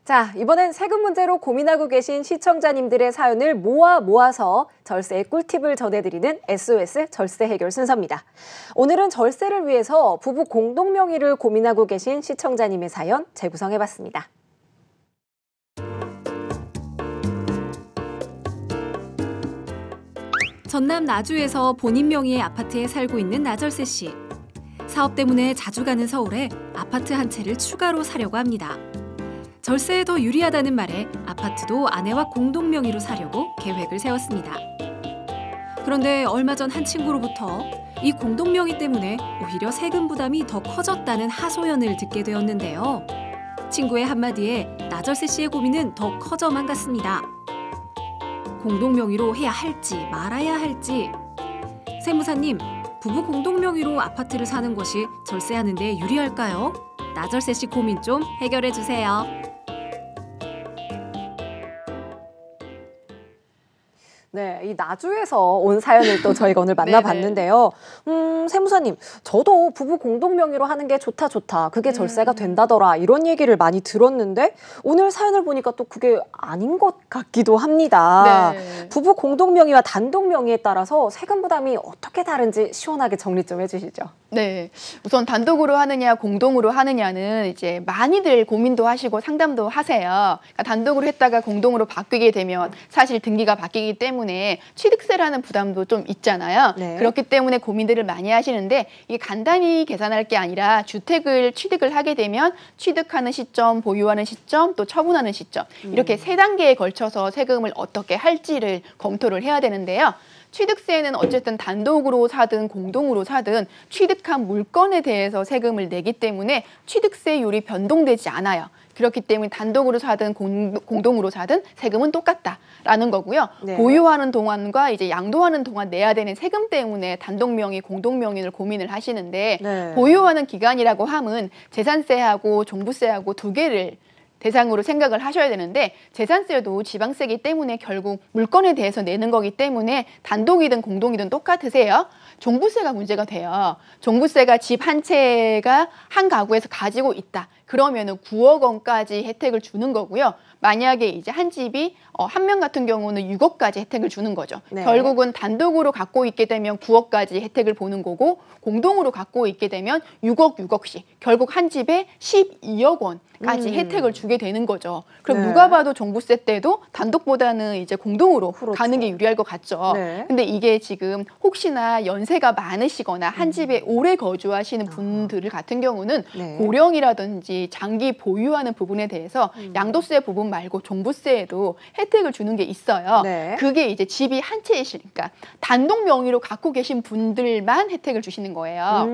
자, 이번엔 세금 문제로 고민하고 계신 시청자님들의 사연을 모아서 절세의 꿀팁을 전해드리는 SOS 절세 해결 순서입니다. 오늘은 절세를 위해서 부부 공동 명의를 고민하고 계신 시청자님의 사연 재구성해봤습니다. 전남 나주에서 본인 명의의 아파트에 살고 있는 나절세 씨. 사업 때문에 자주 가는 서울에 아파트 한 채를 추가로 사려고 합니다. 절세에 더 유리하다는 말에 아파트도 아내와 공동 명의로 사려고 계획을 세웠습니다. 그런데 얼마 전 한 친구로부터 이 공동 명의 때문에 오히려 세금 부담이 더 커졌다는 하소연을 듣게 되었는데요. 친구의 한마디에 나절세 씨의 고민은 더 커져만 갔습니다. 공동 명의로 해야 할지 말아야 할지. 세무사님, 부부 공동 명의로 아파트를 사는 것이 절세하는 데 유리할까요? 나절세 씨 고민 좀 해결해 주세요. 네, 이 나주에서 온 사연을 또 저희가 오늘 만나봤는데요. 세무사님, 저도 부부 공동 명의로 하는 게 좋다. 그게 절세가 된다더라. 이런 얘기를 많이 들었는데 오늘 사연을 보니까 또 그게 아닌 것 같기도 합니다. 네. 부부 공동 명의와 단독 명의에 따라서 세금 부담이 어떻게 다른지 시원하게 정리 좀 해주시죠. 네, 우선 단독으로 하느냐 공동으로 하느냐는 이제 많이들 고민도 하시고 상담도 하세요. 그러니까 단독으로 했다가 공동으로 바뀌게 되면 사실 등기가 바뀌기 때문에 취득세라는 부담도 좀 있잖아요. 네. 그렇기 때문에 고민들을 많이 하시는데 이게 간단히 계산할 게 아니라 주택을 취득을 하게 되면 취득하는 시점, 보유하는 시점, 또 처분하는 시점 이렇게 세 단계에 걸쳐서 세금을 어떻게 할지를 검토를 해야 되는데요. 취득세는 어쨌든 단독으로 사든 공동으로 사든 취득한 물건에 대해서 세금을 내기 때문에 취득세율이 변동되지 않아요. 그렇기 때문에 단독으로 사든 공동으로 사든 세금은 똑같다라는 거고요. 네. 보유하는 동안과 이제 양도하는 동안 내야 되는 세금 때문에 단독 명의, 공동 명의를 고민을 하시는데 네. 보유하는 기간이라고 함은 재산세하고 종부세하고 두 개를 대상으로 생각을 하셔야 되는데 재산세도 지방세이기 때문에 결국 물건에 대해서 내는 거기 때문에 단독이든 공동이든 똑같으세요. 종부세가 문제가 돼요. 종부세가 집 한 채가 한 가구에서 가지고 있다. 그러면은 9억 원까지 혜택을 주는 거고요. 만약에 이제 한 집이 한 명 같은 경우는 6억까지 혜택을 주는 거죠. 네. 결국은 단독으로 갖고 있게 되면 9억까지 혜택을 보는 거고 공동으로 갖고 있게 되면 6억씩 결국 한 집에 12억 원까지 혜택을 주게 되는 거죠. 그럼 네. 누가 봐도 종부세 때도 단독보다는 이제 공동으로 그렇죠. 가는 게 유리할 것 같죠. 네. 근데 이게 지금 혹시나 연세가 많으시거나 한 집에 오래 거주하시는 분들 같은 경우는 네. 고령이라든지 장기 보유하는 부분에 대해서 양도세 부분 말고 종부세에도 혜택을 주는 게 있어요. 네. 그게 이제 집이 한 채이시니까 단독 명의로 갖고 계신 분들만 혜택을 주시는 거예요.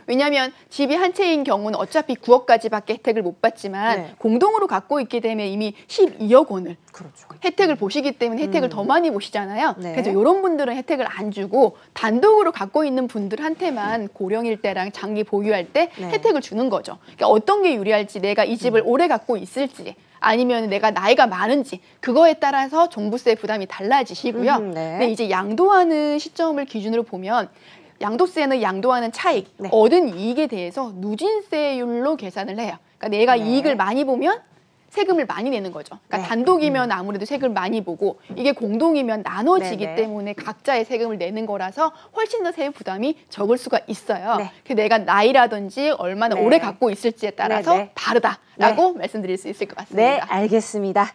왜냐하면 집이 한 채인 경우는 어차피 9억까지밖에 혜택을 못 받지만 네. 공동으로 갖고 있게 되면 이미 12억 원을 그렇죠. 혜택을 보시기 때문에 혜택을 더 많이 보시잖아요. 네. 그래서 이런 분들은 혜택을 안 주고 단독으로 갖고 있는 분들한테만 고령일 때랑 장기 보유할 때 네. 혜택을 주는 거죠. 그러니까 어떤 게 유리할지 내가 이 집을 오래 갖고 있을지 아니면 내가 나이가 많은지 그거에 따라서 종부세 부담이 달라지시고요. 네. 근데 이제 양도하는 시점을 기준으로 보면 양도세는 양도하는 차익, 네. 얻은 이익에 대해서 누진세율로 계산을 해요. 그러니까 내가 네. 이익을 많이 보면 세금을 많이 내는 거죠. 그러니까 네. 단독이면 아무래도 세금을 많이 보고 이게 공동이면 나눠지기 네네. 때문에 각자의 세금을 내는 거라서 훨씬 더 세금 부담이 적을 수가 있어요. 네. 그래서 내가 나이라든지 얼마나 네. 오래 갖고 있을지에 따라서 네네. 다르다라고 말씀드릴 수 있을 것 같습니다. 네, 알겠습니다.